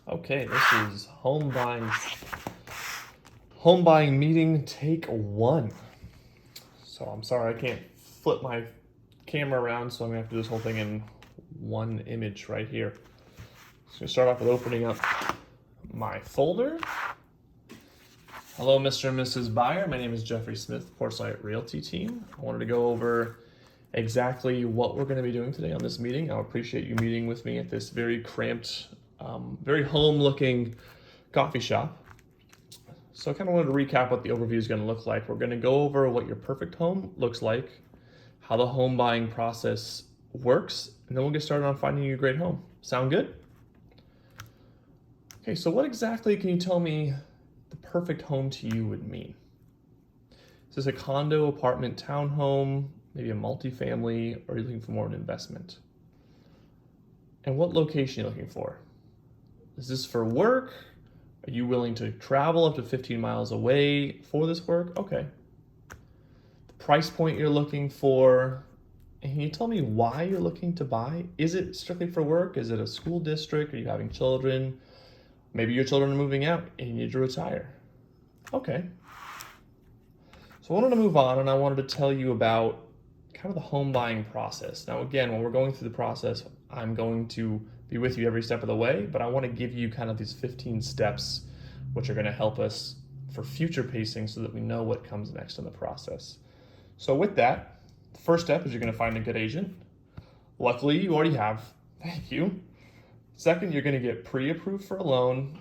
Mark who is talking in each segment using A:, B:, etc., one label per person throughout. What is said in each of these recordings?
A: Okay, this is home buying meeting take one. So I'm sorry I can't flip my camera around, so I'm gonna have to do this whole thing in one image right here. So I'm gonna start off with opening up my folder. Hello, Mr. and Mrs. Buyer. My name is Jeffrey Smith, Portside Realty Team. I wanted to go over exactly what we're going to be doing today on this meeting. I appreciate you meeting with me at this very cramped, very home-looking coffee shop. So I kind of wanted to recap what the overview is going to look like. We're going to go over what your perfect home looks like, how the home buying process works, and then we'll get started on finding you a great home. Sound good? Okay, so what exactly can you tell me the perfect home to you would mean? Is this a condo, apartment, townhome, maybe a multifamily, or are you looking for more of an investment? And what location are you looking for? Is this for work? Are you willing to travel up to 15 miles away for this work? Okay. The price point you're looking for, and can you tell me why you're looking to buy? Is it strictly for work? Is it a school district? Are you having children? Maybe your children are moving out and you need to retire. Okay. So I wanted to move on and I wanted to tell you about kind of the home buying process. Now, again, when we're going through the process, I'm going to be with you every step of the way, but I want to give you kind of these 15 steps, which are going to help us for future pacing so that we know what comes next in the process. So with that, the first step is you're going to find a good agent. Luckily, you already have. Thank you. Second, you're going to get pre-approved for a loan.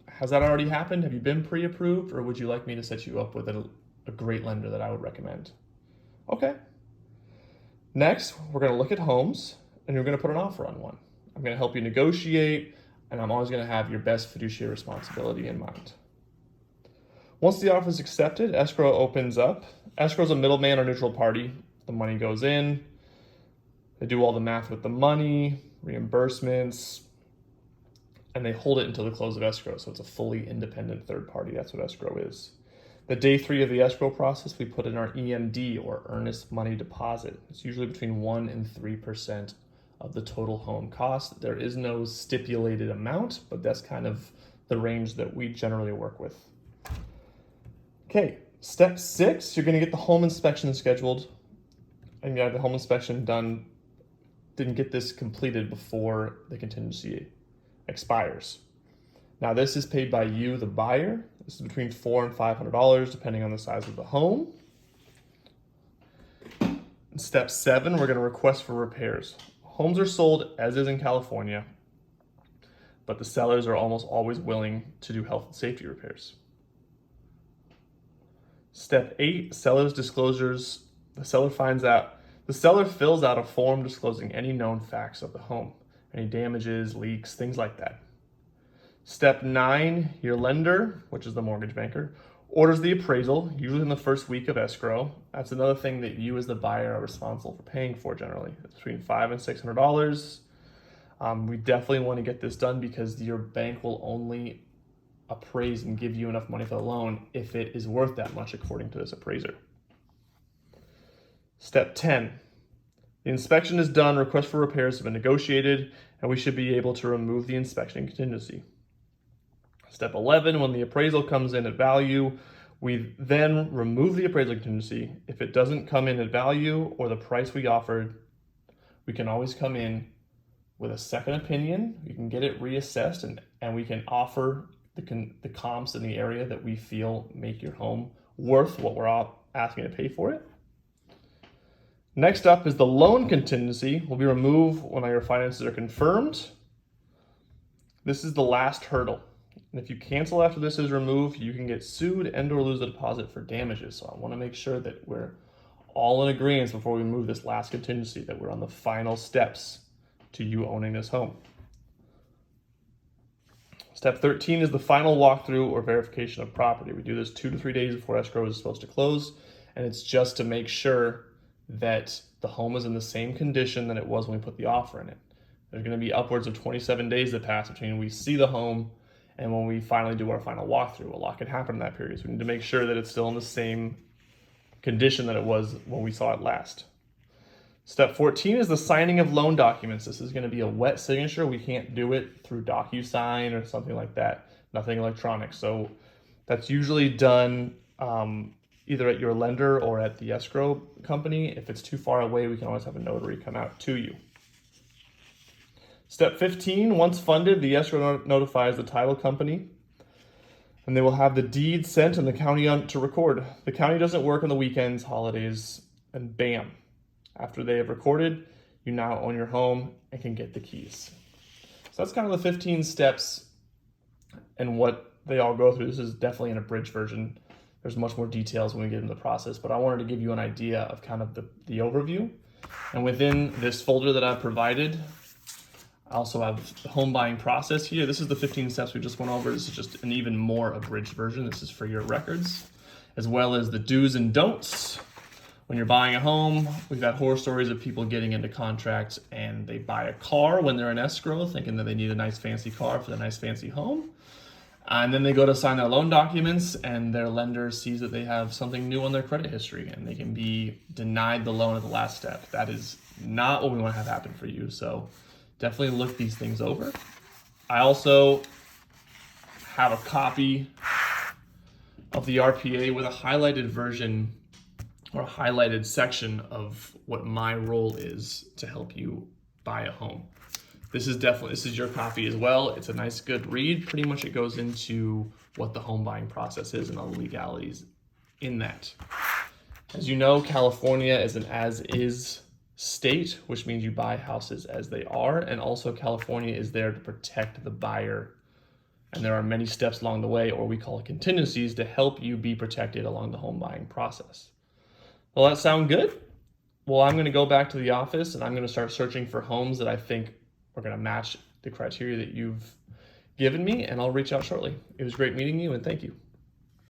A: Has that already happened? Have you been pre-approved, or would you like me to set you up with a great lender that I would recommend? Okay. Next, we're going to look at homes and you're going to put an offer on one. I'm going to help you negotiate, and I'm always going to have your best fiduciary responsibility in mind. Once the offer is accepted, escrow opens up. Escrow is a middleman or neutral party. The money goes in. They do all the math with the money, reimbursements, and they hold it until the close of escrow. So it's a fully independent third party. That's what escrow is. The day 3 of the escrow process, we put in our EMD, or earnest money deposit. It's usually between 1% and 3% of the total home cost. There is no stipulated amount, but that's kind of the range that we generally work with. Okay, step 6, you're going to get the home inspection scheduled, and you have the home inspection done. Didn't get this completed before the contingency expires. Now, this is paid by you, the buyer. This is between $400 and $500, depending on the size of the home. In step 7, we're going to request for repairs. Homes are sold as is in California, but the sellers are almost always willing to do health and safety repairs. Step 8, seller's disclosures. The seller fills out a form disclosing any known facts of the home, any damages, leaks, things like that. Step 9, your lender, which is the mortgage banker, orders the appraisal, usually in the first week of escrow. That's another thing that you as the buyer are responsible for paying for generally. It's between $500 and $600. We definitely want to get this done because your bank will only appraise and give you enough money for the loan if it is worth that much according to this appraiser. Step 10, the inspection is done, request for repairs have been negotiated, and we should be able to remove the inspection contingency. Step 11, when the appraisal comes in at value, we then remove the appraisal contingency. If it doesn't come in at value or the price we offered, we can always come in with a second opinion. We can get it reassessed, and we can offer the comps in the area that we feel make your home worth what we're asking to pay for it. Next up is the loan contingency. Will be removed when your finances are confirmed. This is the last hurdle. And if you cancel after this is removed, you can get sued and or lose the deposit for damages. So I want to make sure that we're all in agreement before we remove this last contingency, that we're on the final steps to you owning this home. Step 13 is the final walkthrough or verification of property. We do this 2 to 3 days before escrow is supposed to close, and it's just to make sure that the home is in the same condition that it was when we put the offer in it. There's going to be upwards of 27 days that pass between when we see the home and when we finally do our final walkthrough. A lot can happen in that period, so we need to make sure that it's still in the same condition that it was when we saw it last. Step 14 is the signing of loan documents. This is going to be a wet signature. We can't do it through DocuSign or something like that. Nothing electronic. So that's usually done either at your lender or at the escrow company. If it's too far away, we can always have a notary come out to you. Step 15, once funded, the escrow notifies the title company, and they will have the deed sent and the county to record. The county doesn't work on the weekends, holidays, and bam. After they have recorded, you now own your home and can get the keys. So that's kind of the 15 steps and what they all go through. This is definitely an abridged version. There's much more details when we get into the process, but I wanted to give you an idea of kind of the overview. And within this folder that I've provided, I also have the home buying process here. This is the 15 steps we just went over. This is just an even more abridged version. This is for your records, as well as the do's and don'ts. When you're buying a home, we've had horror stories of people getting into contracts and they buy a car when they're in escrow, thinking that they need a nice fancy car for the nice fancy home. And then they go to sign their loan documents and their lender sees that they have something new on their credit history and they can be denied the loan at the last step. That is not what we want to have happen for you. So definitely look these things over. I also have a copy of the RPA with a highlighted version or a highlighted section of what my role is to help you buy a home. This is your copy as well. It's a nice, good read. Pretty much it goes into what the home buying process is and all the legalities in that. As you know, California is an as-is state, which means you buy houses as they are. And also California is there to protect the buyer. And there are many steps along the way, or we call it contingencies, to help you be protected along the home buying process. Well, that sound good? Well, I'm going to go back to the office and I'm going to start searching for homes that I think are going to match the criteria that you've given me, and I'll reach out shortly. It was great meeting you, and thank you.